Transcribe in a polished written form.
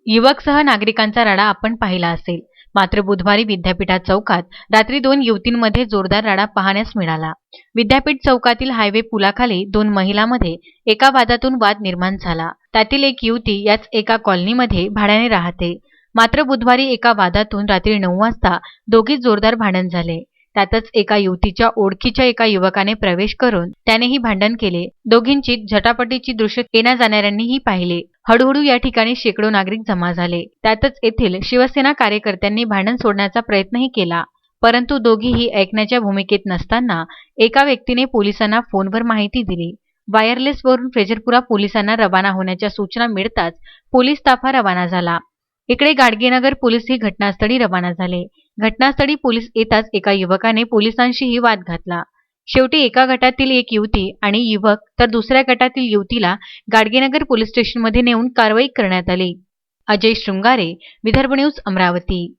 युवकसह नागरिकांचा राडा आपण पाहिला असेल. मात्र बुधवारी विद्यापीठात चौकात रात्री दोन युवतींमध्ये जोरदार राडा पाहण्यास मिळाला. विद्यापीठ चौकातील हायवे पुलाखाली दोन महिलांमध्ये एका वादातून वाद निर्माण झाला. त्यातील एक युवती याच एका कॉलनीमध्ये भाड्याने राहते. मात्र बुधवारी एका वादातून रात्री 9 वाजता दोघीत जोरदार भांडण झाले. त्यातच एका युवतीच्या ओळखीच्या एका युवकाने प्रवेश करून त्यानेही भांडण केले. दोघींची झटापटीची दृश्य येणाजाणाऱ्यांनीही पाहिले. हळूहळू या ठिकाणी शेकडो नागरिक जमा झाले. त्यातच येथील शिवसेना कार्यकर्त्यांनी भांडण सोडण्याचा प्रयत्नही केला, परंतु दोघीही ऐकण्याच्या भूमिकेत नसताना एका व्यक्तीने पोलिसांना फोनवर माहिती दिली. वायरलेसवरून फ्रेजरपुरा पोलिसांना रवाना होण्याच्या सूचना मिळताच पोलीस ताफा रवाना झाला. इकडे गाडगेनगर पोलीसही घटनास्थळी रवाना झाले. घटनास्थळी पोलीस येताच एका युवकाने पोलिसांशीही वाद घातला. शेवटी एका गटातील एक युवती आणि युवक तर दुसऱ्या गटातील युवतीला गाडगेनगर पोलीस स्टेशनमध्ये नेऊन कारवाई करण्यात आली. अजय शृंगारे, विदर्भ न्यूज, अमरावती.